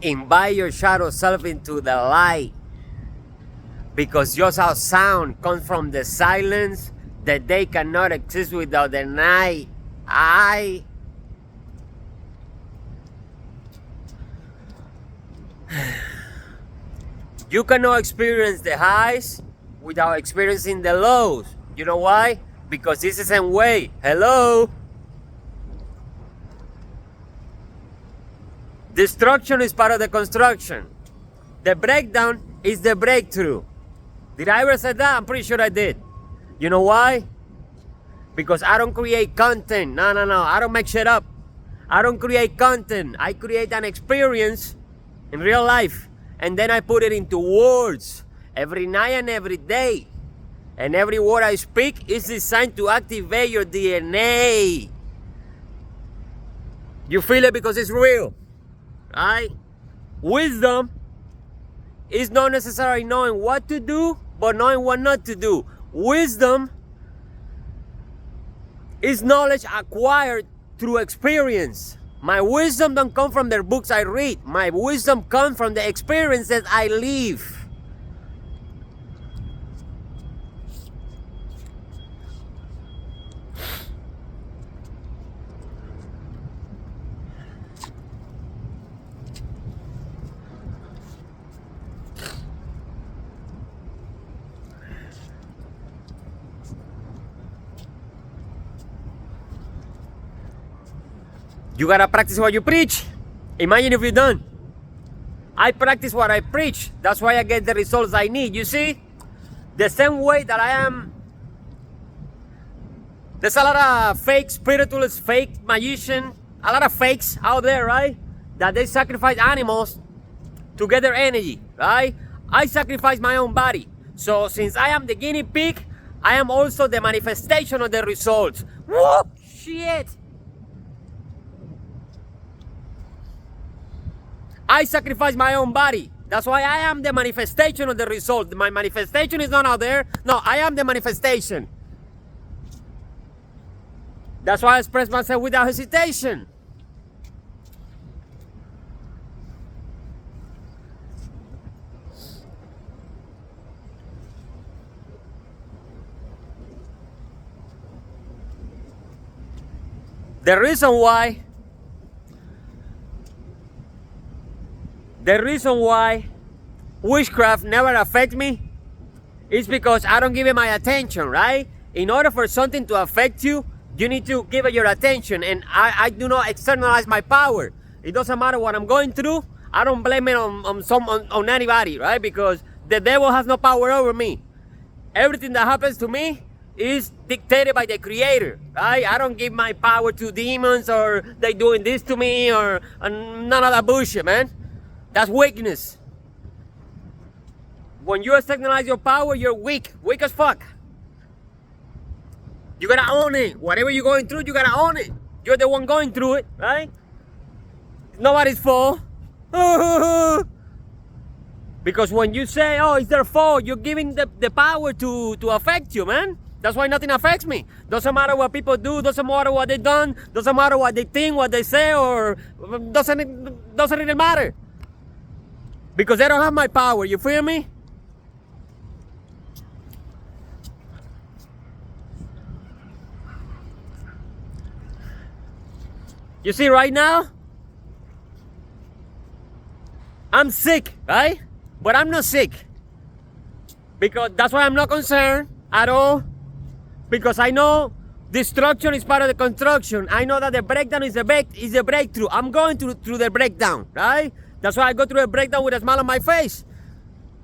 invite your shadow self into the light. Because just how sound comes from the silence, the day cannot exist without the night. You cannot experience the highs without experiencing the lows. You know why? Because this is the same way. Hello? Destruction is part of the construction. The breakdown is the breakthrough. Did I ever say that? I'm pretty sure I did. You know why? Because I don't create content. No. I don't make shit up. I don't create content. I create an experience in real life. And then I put it into words every night and every day. And every word I speak is designed to activate your DNA. You feel it because it's real. Right? Wisdom is not necessarily knowing what to do, but knowing what not to do. Wisdom is knowledge acquired through experience. My wisdom don't come from the books I read. My wisdom comes from the experiences I live. You gotta practice what you preach. Imagine if you don't. I practice what I preach. That's why I get the results I need. You see? The same way that I am. There's a lot of fake spiritualists, fake magician, a lot of fakes out there, right? That they sacrifice animals to get their energy, right? I sacrifice my own body. So since I am the guinea pig, I am also the manifestation of the results. Whoa, shit. I sacrifice my own body. That's why I am the manifestation of the result. My manifestation is not out there. No, I am the manifestation. That's why I express myself without hesitation. The reason why witchcraft never affects me is because I don't give it my attention, right? In order for something to affect you, you need to give it your attention, and I do not externalize my power. It doesn't matter what I'm going through. I don't blame it on anybody, right? Because the devil has no power over me. Everything that happens to me is dictated by the Creator, right? I don't give my power to demons or they doing this to me or none of that bullshit, man. That's weakness. When you externalize your power, you're weak as fuck. You gotta own it. Whatever you're going through, you gotta own it. You're the one going through it, right? It's nobody's fault. Because when you say, oh, it's their fault, you're giving the power to affect you, man. That's why nothing affects me. Doesn't matter what people do, doesn't matter what they done, doesn't matter what they think, what they say, or doesn't really matter. Because they don't have my power, you feel me? You see, right now, I'm sick, right? But I'm not sick. Because that's why I'm not concerned at all. Because I know destruction is part of the construction. I know that the breakdown is a breakthrough. I'm going through the breakdown, right? That's why I go through a breakdown with a smile on my face.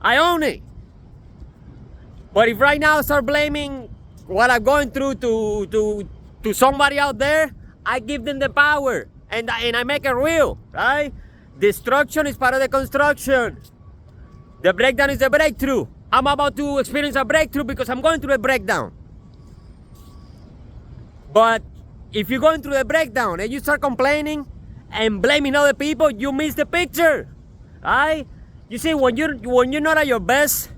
I own it. But if right now I start blaming what I'm going through to somebody out there, I give them the power and I make it real, right? Destruction is part of the construction. The breakdown is the breakthrough. I'm about to experience a breakthrough because I'm going through a breakdown. But if you're going through the breakdown and you start complaining and blaming other people, you miss the picture, right? You see, when you're not at your best,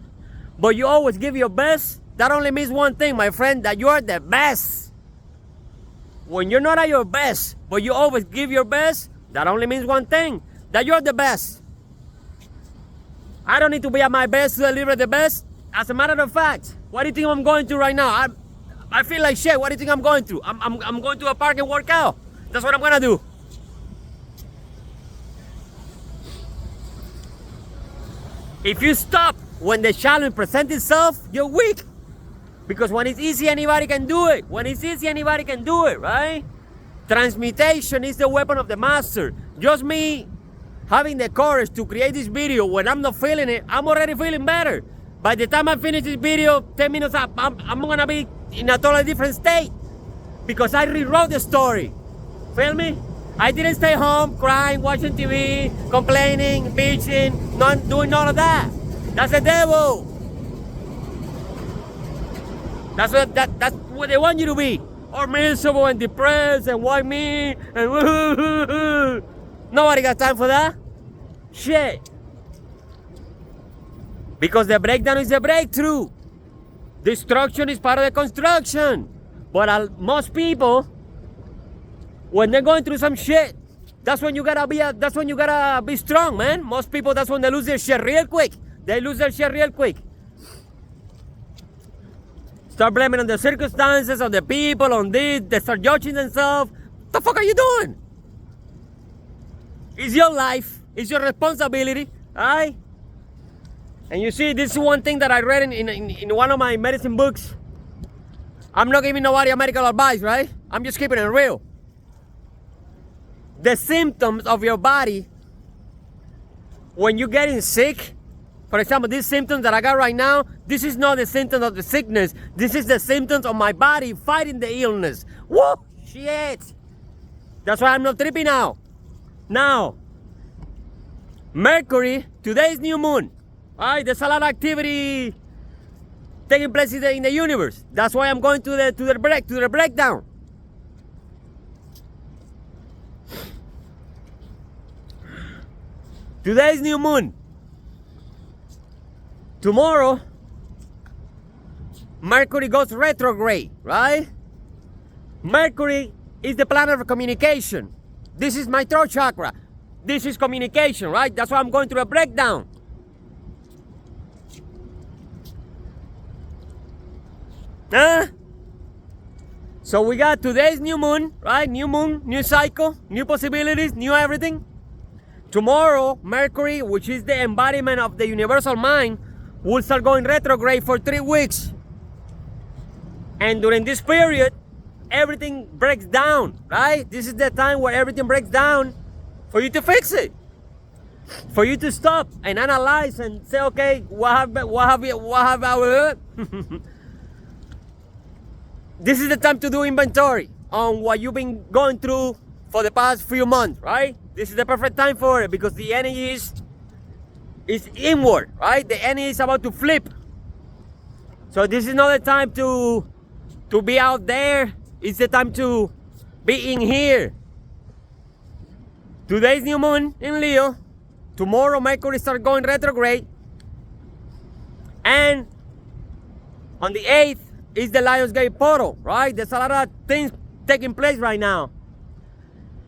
but you always give your best, that only means one thing, my friend, that you are the best. When you're not at your best, but you always give your best, that only means one thing, that you're the best. I don't need to be at my best to deliver the best. As a matter of fact, what do you think I'm going through right now? I feel like shit. What do you think I'm going through? I'm going to a park and work out. That's what I'm gonna do. If you stop when the challenge presents itself, you're weak. Because when it's easy, anybody can do it. When it's easy, anybody can do it, right? Transmutation is the weapon of the master. Just me having the courage to create this video when I'm not feeling it, I'm already feeling better. By the time I finish this video, 10 minutes up, I'm gonna be in a totally different state. Because I rewrote the story. Feel me? I didn't stay home crying, watching TV, complaining, bitching, not doing none of that. That's the devil. That's what they want you to be. Or miserable and depressed and why me and nobody got time for that. Shit. Because the breakdown is the breakthrough. Destruction is part of the construction. But most people, when they're going through some shit, that's when you gotta be strong, man. Most people, that's when they lose their shit real quick. They lose their shit real quick. Start blaming on the circumstances, on the people, on this. They start judging themselves. What the fuck are you doing? It's your life. It's your responsibility, alright? And you see, this is one thing that I read in one of my medicine books. I'm not giving nobody a medical advice, right? I'm just keeping it real. The symptoms of your body, when you're getting sick, for example, these symptoms that I got right now, this is not the symptoms of the sickness. This is the symptoms of my body fighting the illness. Whoa, shit. That's why I'm not tripping now. Now, Mercury, today's new moon. All right, there's a lot of activity taking place in the universe. That's why I'm going to the breakdown. Today's new moon. Tomorrow, Mercury goes retrograde, right? Mercury is the planet of communication. This is my throat chakra. This is communication, right? That's why I'm going through a breakdown. So we got today's new moon, right? New moon, new cycle, new possibilities, new everything. Tomorrow, Mercury, which is the embodiment of the universal mind, will start going retrograde for 3 weeks. And during this period, everything breaks down, right? This is the time where everything breaks down for you to fix it. For you to stop and analyze and say, okay, what have I This is the time to do inventory on what you've been going through for the past few months, right? This is the perfect time for it because the energy is inward, right? The energy is about to flip. So this is not the time to be out there. It's the time to be in here. Today's new moon in Leo. Tomorrow Mercury starts going retrograde. And on the 8th is the Lionsgate portal, right? There's a lot of things taking place right now.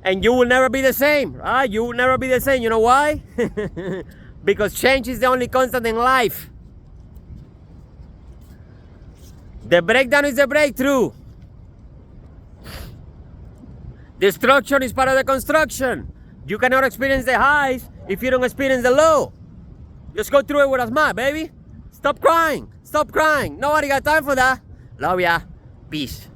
And you will never be the same, right? You will never be the same. You know why? Because change is the only constant in life. The breakdown is the breakthrough. Destruction is part of the construction. You cannot experience the highs if you don't experience the low. Just go through it with a smile, baby. Stop crying. Stop crying. Nobody got time for that. Love ya. Peace.